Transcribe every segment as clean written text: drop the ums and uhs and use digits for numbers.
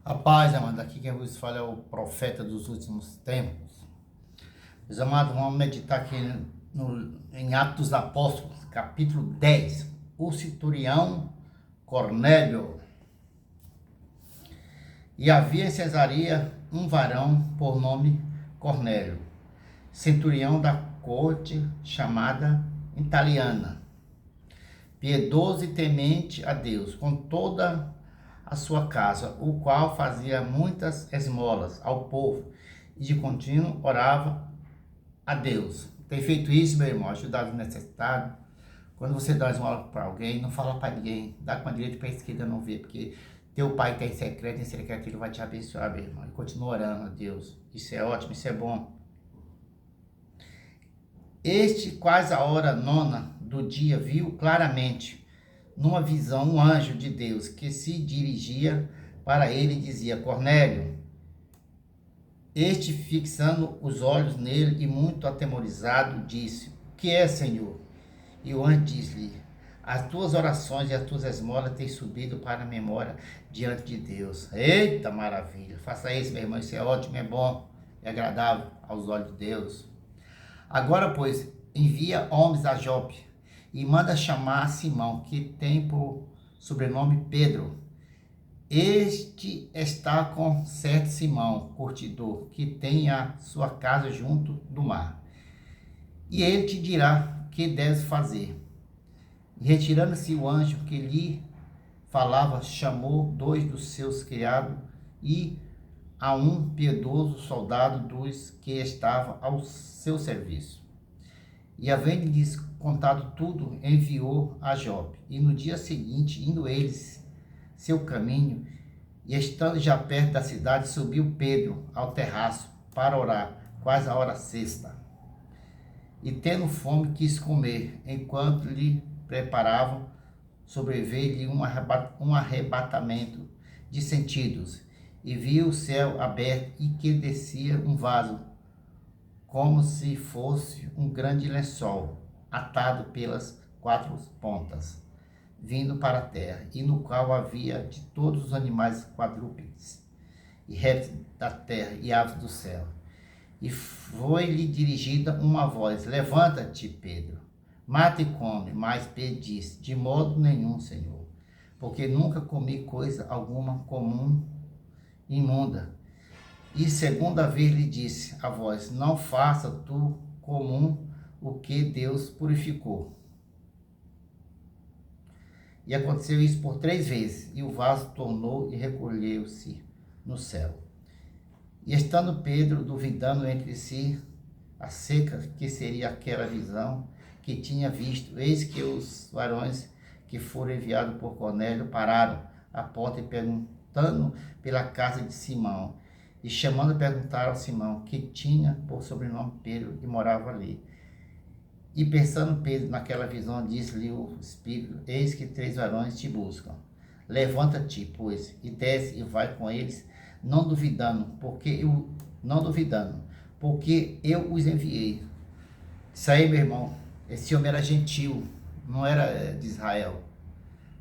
A paz, amado, aqui quem vos fala é o profeta dos últimos tempos. Meus amados, vamos meditar aqui em Atos dos Apóstolos, capítulo 10. O centurião Cornélio. E havia em Cesareia um varão por nome Cornélio, centurião da corte chamada italiana, piedoso e temente a Deus, com toda a sua casa, o qual fazia muitas esmolas ao povo e de contínuo orava a Deus. Tem feito isso, meu irmão, ajudado o necessitado. Quando você dá esmola para alguém, não fala para ninguém, dá com a direita e para a esquerda, não vê, porque teu pai tem secreto, em secreto ele vai te abençoar, meu irmão, e continua orando a Deus. Isso é ótimo, isso é bom. Este, quase a hora nona do dia, viu claramente, numa visão, um anjo de Deus que se dirigia para ele e dizia: Cornélio. Este, fixando os olhos nele e muito atemorizado, disse: O que é, Senhor? E o anjo disse-lhe: As tuas orações e as tuas esmolas têm subido para a memória diante de Deus. Eita maravilha! Faça isso, meu irmão, isso é ótimo, é bom, é agradável aos olhos de Deus. Agora, pois, envia homens a Jope e manda chamar a Simão, que tem por sobrenome Pedro. Este está com certo Simão, curtidor, que tem a sua casa junto do mar. E ele te dirá o que deves fazer. E retirando-se o anjo que lhe falava, chamou 2 dos seus criados e a um piedoso soldado dos que estava ao seu serviço. E havendo-lhes contado tudo, enviou a Jope. E no dia seguinte, indo eles seu caminho, e estando já perto da cidade, subiu Pedro ao terraço para orar, quase a hora sexta. E tendo fome, quis comer. Enquanto lhe preparavam, sobreveio-lhe um arrebatamento de sentidos, e viu o céu aberto e que descia um vaso, como se fosse um grande lençol, atado pelas 4 pontas, vindo para a terra, e no qual havia de todos os animais quadrúpedes, e répteis da terra, e aves do céu. E foi-lhe dirigida uma voz: Levanta-te, Pedro, mata e come. Mas Pedro disse: De modo nenhum, Senhor, porque nunca comi coisa alguma comum, imunda. E segunda vez lhe disse a voz: Não faça tu comum o que Deus purificou. E aconteceu isso por 3 vezes, e o vaso tornou e recolheu-se no céu. E estando Pedro duvidando entre si acerca que seria aquela visão que tinha visto, eis que os varões que foram enviados por Cornélio pararam à porta e perguntando pela casa de Simão. E chamando, perguntaram a Simão, que tinha por sobrenome Pedro, e morava ali. E pensando Pedro naquela visão, disse-lhe o Espírito: Eis que 3 varões te buscam. Levanta-te, pois, e desce e vai com eles, não duvidando, porque eu os enviei. Isso aí, meu irmão, esse homem era gentil, não era de Israel.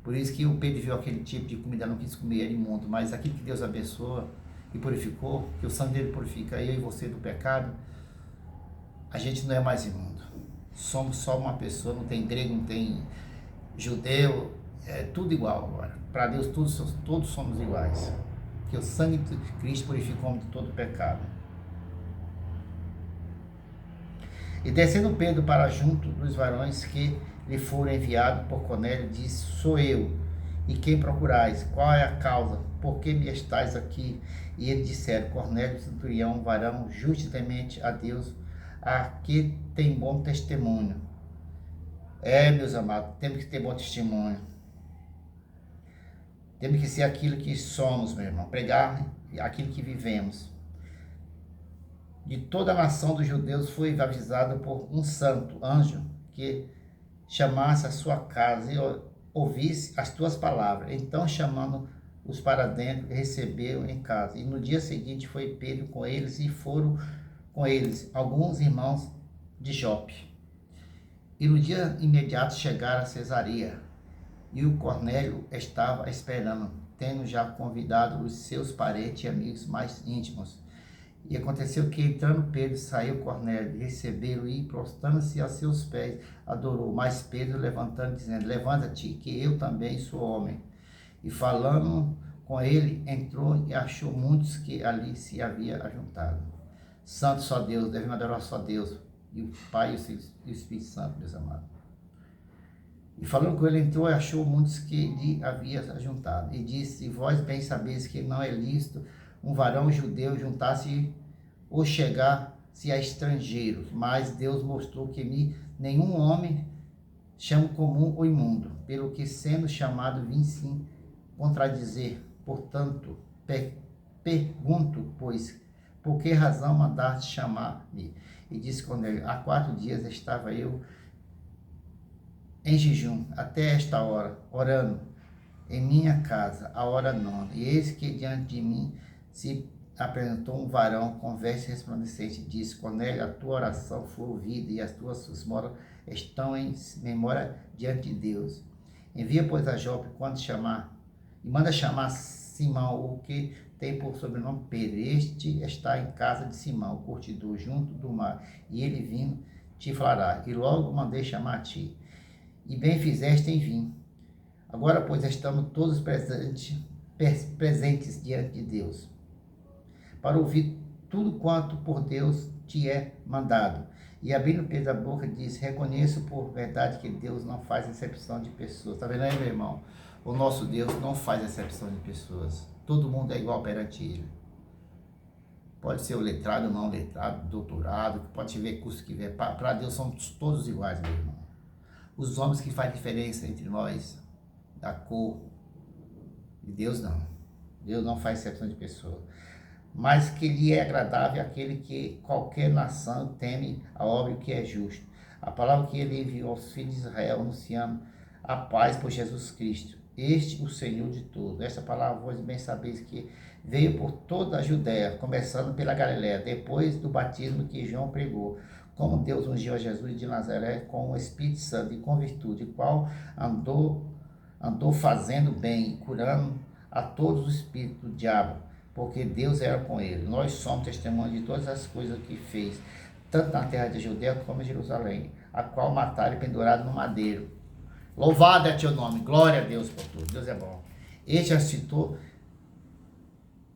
Por isso que o Pedro viu aquele tipo de comida, não quis comer, era imundo. Mas aquilo que Deus abençoa e purificou, que o sangue dele purifica eu e você do pecado, a gente não é mais imundo. Somos só uma pessoa, não tem grego, não tem judeu, é tudo igual agora. Para Deus todos somos iguais. Que o sangue de Cristo purifica o homem de todo pecado. E descendo Pedro para junto dos varões que lhe foram enviados por Cornélio, disse: Sou eu, e quem procurais? Qual é a causa? Por que me estais aqui? E eles disseram: Cornélio, centurião, varão justo e temente a Deus, aqui tem bom testemunho. Meus amados, temos que ter bom testemunho. Temos que ser aquilo que somos, meu irmão. Pregar aquilo que vivemos. De toda a nação dos judeus foi avisado por um santo anjo que chamasse a sua casa e ouvisse as tuas palavras. Então, chamando-os para dentro, recebeu em casa. E no dia seguinte foi Pedro com eles, e foram com eles alguns irmãos de Jope. E no dia imediato chegaram a Cesareia, e o Cornélio estava esperando tendo já convidado os seus parentes e amigos mais íntimos. E aconteceu que, entrando Pedro, saiu Cornélio, recebeu e, prostrando-se a seus pés, adorou. Mas Pedro, levantando, dizendo: levanta-te, que eu também sou homem. E falando com ele, entrou e achou muitos que ali se havia ajuntado. Santo só Deus, devemos adorar só Deus, e o Pai e o Espírito Santo, meus amados. E falando com ele, entrou e achou muitos que lhe havia ajuntado. E disse: vós bem sabeis que não é lícito um varão judeu juntar-se ou chegar-se a estrangeiros. Mas Deus mostrou que nenhum homem chama comum ou imundo, pelo que sendo chamado vim sim contradizer. Portanto, pergunto, pois, por que razão mandaste chamar-me? E disse Cornélio: há 4 dias estava eu em jejum, até esta hora, orando em minha casa, a hora 9. E eis que diante de mim se apresentou um varão com veste resplandecente. Disse: Cornélio, a tua oração foi ouvida e as tuas esmolas estão em memória diante de Deus. Envia, pois, a Jope quando chamar, e manda chamar Simão, o que tem por sobrenome Pedro. Este está em casa de Simão, o curtidor, junto do mar, e ele vindo te falará. E logo mandei chamar a ti. E bem fizeste em vir. Agora, pois, estamos todos presentes diante de Deus, para ouvir tudo quanto por Deus te é mandado. E abrindo Pedro a boca, disse: reconheço por verdade que Deus não faz exceção de pessoas. Está vendo aí, meu irmão? O nosso Deus não faz exceção de pessoas. Todo mundo é igual perante Ele. Pode ser o letrado, não letrado, doutorado, pode tiver curso que vier. Para Deus somos todos iguais, meu irmão. Os homens que fazem diferença entre nós, da cor, e Deus não. Deus não faz exceção de pessoa. Mas que lhe é agradável aquele que qualquer nação teme a obra que é justo. A palavra que ele enviou aos filhos de Israel, anunciando a paz por Jesus Cristo, este o Senhor de todos. Esta palavra vós bem sabeis que veio por toda a Judéia, começando pela Galiléia, depois do batismo que João pregou, como Deus ungiu a Jesus de Nazaré com o Espírito Santo e com virtude, qual andou fazendo bem e curando a todos os espíritos do diabo, porque Deus era com ele. Nós somos testemunhas de todas as coisas que fez, tanto na terra de Judeia como em Jerusalém, a qual mataram e penduraram no madeiro. Louvado é teu nome, glória a Deus por tudo. Deus é bom. Este ressuscitou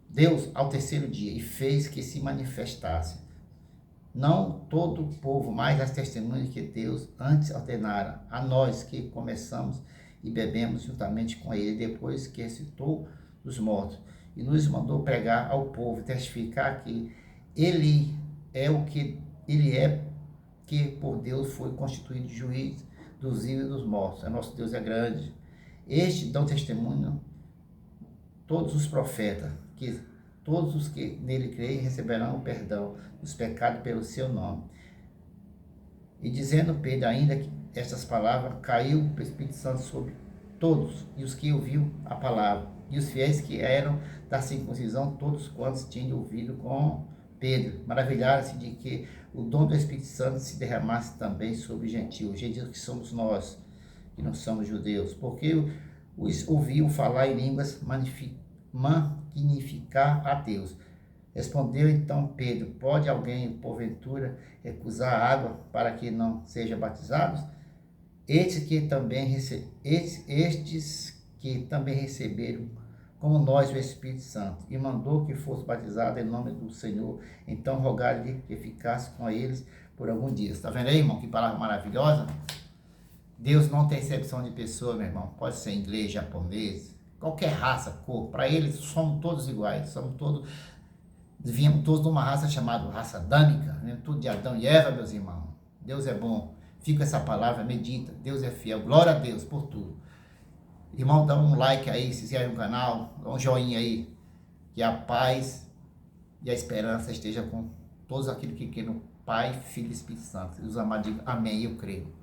Deus ao terceiro dia e fez que se manifestasse, não todo o povo, mas as testemunhas que Deus antes ordenara a nós que começamos e bebemos juntamente com ele, depois que ressuscitou dos mortos, e nos mandou pregar ao povo, testificar que ele é o que ele é, que por Deus foi constituído juiz dos vivos e dos mortos. Nosso Deus é grande. Este dão testemunho todos os profetas, que todos os que nele creem receberão o perdão dos pecados pelo seu nome. E dizendo Pedro ainda que estas palavras, caiu o Espírito Santo sobre todos, e os que ouviram a palavra, e os fiéis que eram da circuncisão, todos quantos tinham ouvido com Pedro, maravilharam-se de que o dom do Espírito Santo se derramasse também sobre os gentios que somos nós, que não somos judeus, porque os ouviu falar em línguas, magnificar a Deus. Respondeu então Pedro: pode alguém, porventura, recusar a água para que não sejam batizados? Estes que também receberam, como nós, o Espírito Santo, e mandou que fosse batizado em nome do Senhor. Então rogaram-lhe que ficasse com eles por alguns dias. Está vendo aí, irmão? Que palavra maravilhosa. Deus não tem exceção de pessoa, meu irmão. Pode ser inglês, japonês, qualquer raça, cor. Para eles, somos todos iguais. Viemos todos de uma raça chamada raça adâmica, né? Tudo de Adão e Eva, meus irmãos. Deus é bom. Fica essa palavra, medita. Deus é fiel. Glória a Deus por tudo. Irmão, dá um like aí, se inscreve no canal, dá um joinha aí. Que a paz e a esperança esteja com todos aqueles que querem o Pai, Filho e Espírito Santo. Os amados digam amém, eu creio.